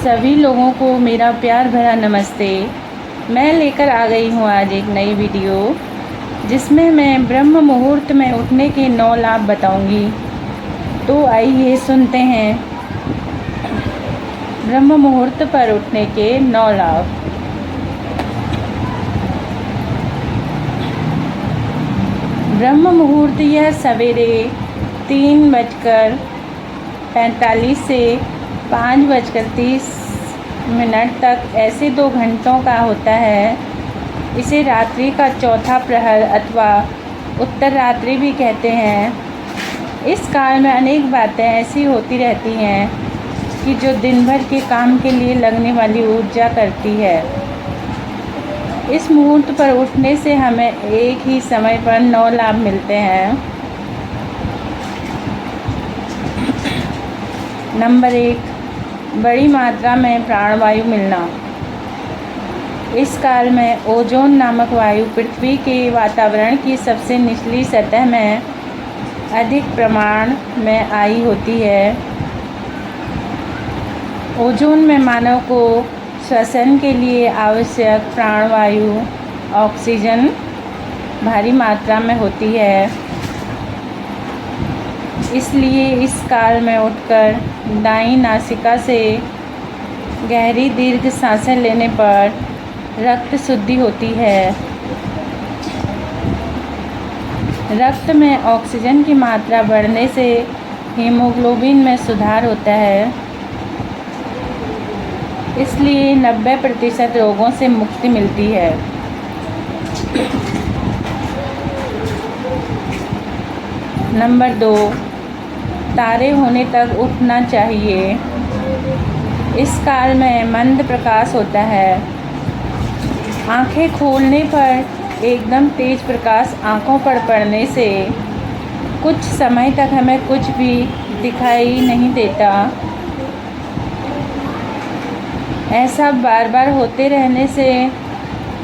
सभी लोगों को मेरा प्यार भरा नमस्ते। मैं लेकर आ गई हूँ आज एक नई वीडियो जिसमें मैं ब्रह्म मुहूर्त में उठने के 9 लाभ बताऊंगी। तो आइए सुनते हैं ब्रह्म मुहूर्त पर उठने के 9 लाभ। ब्रह्म मुहूर्त यह सवेरे 3:45 से 5:30 तक ऐसे 2 घंटों का होता है। इसे रात्रि का चौथा प्रहर अथवा उत्तर रात्रि भी कहते हैं। इस काल में अनेक बातें ऐसी होती रहती हैं कि जो दिन भर के काम के लिए लगने वाली ऊर्जा करती है। इस मुहूर्त पर उठने से हमें एक ही समय पर 9 लाभ मिलते हैं। नंबर 1, बड़ी मात्रा में प्राणवायु मिलना। इस काल में ओजोन नामक वायु पृथ्वी के वातावरण की सबसे निचली सतह में अधिक प्रमाण में आई होती है। ओजोन में मानव को श्वसन के लिए आवश्यक प्राणवायु ऑक्सीजन भारी मात्रा में होती है। इसलिए इस काल में उठकर दाईं नासिका से गहरी दीर्घ सांसें लेने पर रक्त शुद्धि होती है। रक्त में ऑक्सीजन की मात्रा बढ़ने से हीमोग्लोबिन में सुधार होता है। इसलिए 90% रोगों से मुक्ति मिलती है। नंबर 2, तारे होने तक उठना चाहिए। इस काल में मंद प्रकाश होता है। आंखें खोलने पर एकदम तेज प्रकाश आंखों पर पड़ने से कुछ समय तक हमें कुछ भी दिखाई नहीं देता। ऐसा बार बार होते रहने से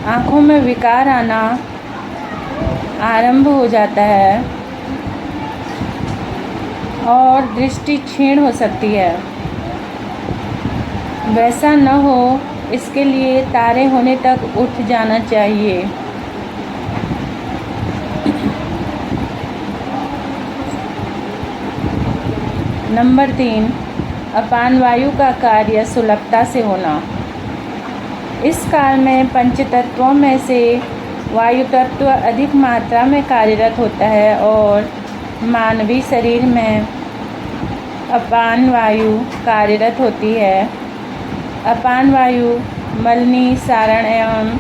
आँखों में विकार आना आरंभ हो जाता है और दृष्टि क्षीण हो सकती है। वैसा न हो इसके लिए तारे होने तक उठ जाना चाहिए। नंबर 3, अपान वायु का कार्य सुलभता से होना। इस काल में पंचतत्वों में से वायु तत्व अधिक मात्रा में कार्यरत होता है और मानवीय शरीर में अपान वायु कार्यरत होती है। अपान वायु मलनी सारण एवं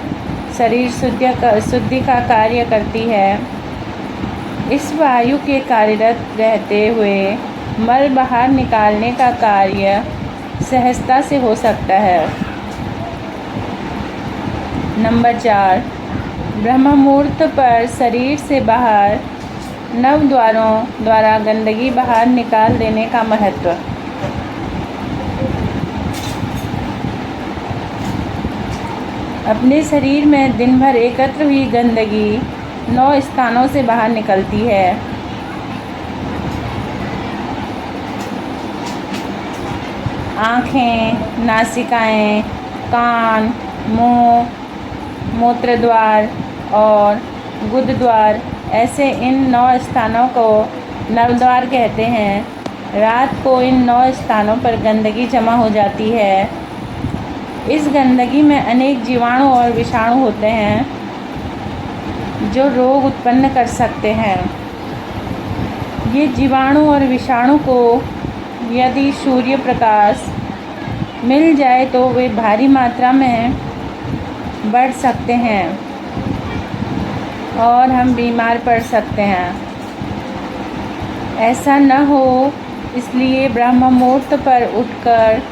शरीर शुद्धि का कार्य करती है। इस वायु के कार्यरत रहते हुए मल बाहर निकालने का कार्य सहजता से हो सकता है। नंबर 4, ब्रह्म मुहूर्त पर शरीर से बाहर नव द्वारों द्वारा गंदगी बाहर निकाल देने का महत्व। अपने शरीर में दिन भर एकत्र हुई गंदगी 9 स्थानों से बाहर निकलती है। आँखें, नासिकाएं, कान, मुंह, मूत्रद्वार और गुदद्वार, ऐसे इन 9 स्थानों को नवद्वार कहते हैं। रात को इन 9 स्थानों पर गंदगी जमा हो जाती है। इस गंदगी में अनेक जीवाणु और विषाणु होते हैं जो रोग उत्पन्न कर सकते हैं। ये जीवाणु और विषाणु को यदि सूर्य प्रकाश मिल जाए तो वे भारी मात्रा में बढ़ सकते हैं और हम बीमार पड़ सकते हैं। ऐसा न हो इसलिए ब्रह्म मुहूर्त पर उठकर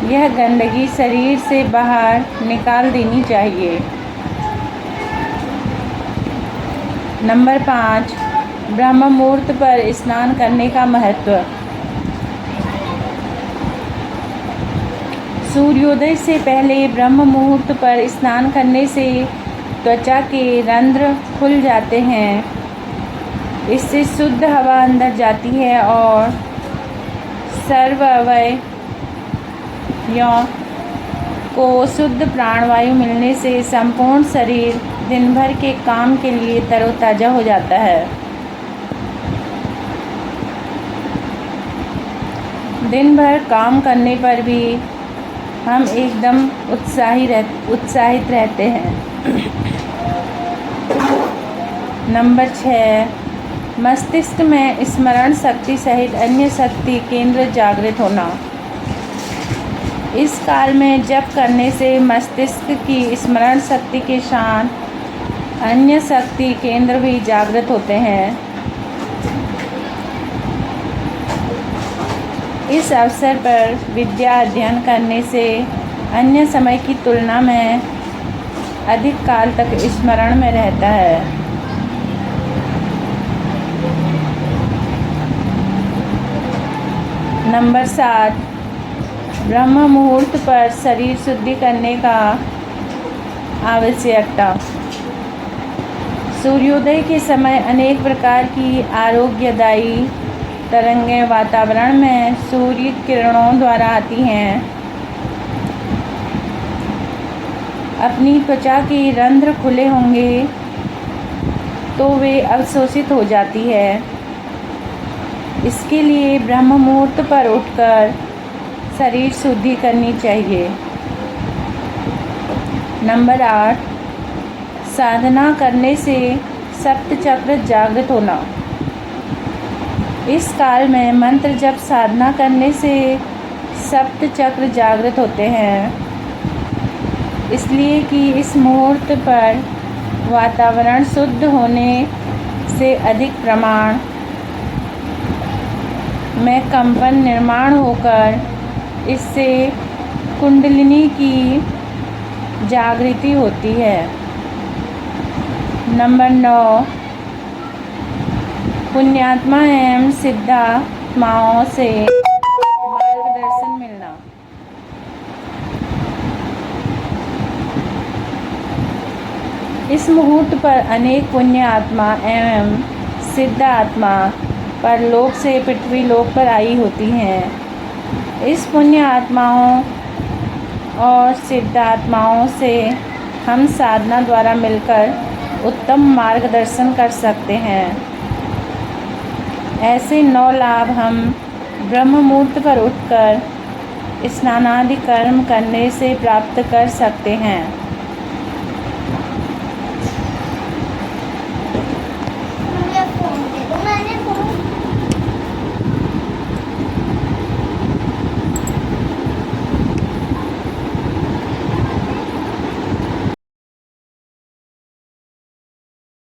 यह गंदगी शरीर से बाहर निकाल देनी चाहिए। नंबर 5, ब्रह्म मुहूर्त पर स्नान करने का महत्व। सूर्योदय से पहले ब्रह्म मुहूर्त पर स्नान करने से त्वचा के रंध्र खुल जाते हैं। इससे शुद्ध हवा अंदर जाती है और सर्व अवयव को शुद्ध प्राणवायु मिलने से संपूर्ण शरीर दिन भर के काम के लिए तरोताज़ा हो जाता है। दिन भर काम करने पर भी हम एकदम उत्साहित रहते हैं। नंबर 6, मस्तिष्क में स्मरण शक्ति सहित अन्य शक्ति केंद्र जागृत होना। इस काल में जप करने से मस्तिष्क की स्मरण शक्ति के साथ अन्य शक्ति केंद्र भी जागृत होते हैं। इस अवसर पर विद्या अध्ययन करने से अन्य समय की तुलना में अधिक काल तक स्मरण में रहता है। नंबर 7, ब्रह्म मुहूर्त पर शरीर शुद्धि करने का आवश्यकता। सूर्योदय के समय अनेक प्रकार की आरोग्यदायी तरंगें वातावरण में सूर्य किरणों द्वारा आती हैं। अपनी त्वचा के रंध्र खुले होंगे तो वे अवशोषित हो जाती है। इसके लिए ब्रह्म मुहूर्त पर उठकर शरीर शुद्धि करनी चाहिए। नंबर 8, साधना करने से सप्त चक्र जागृत होना। इस काल में मंत्र जप साधना करने से सप्त चक्र जागृत होते हैं, इसलिए कि इस मुहूर्त पर वातावरण शुद्ध होने से अधिक प्रमाण में कंपन निर्माण होकर इससे कुंडलिनी की जागृति होती है। नंबर 9, पुण्यात्मा एवं सिद्धात्माओं से मार्गदर्शन मिलना। इस मुहूर्त पर अनेक पुण्य आत्मा एवं सिद्ध आत्मा परलोक से पृथ्वी लोक पर आई होती हैं। इस पुण्य आत्माओं और सिद्ध आत्माओं से हम साधना द्वारा मिलकर उत्तम मार्गदर्शन कर सकते हैं। ऐसे 9 लाभ हम ब्रह्म मुहूर्त पर उठकर स्नानादि कर्म करने से प्राप्त कर सकते हैं।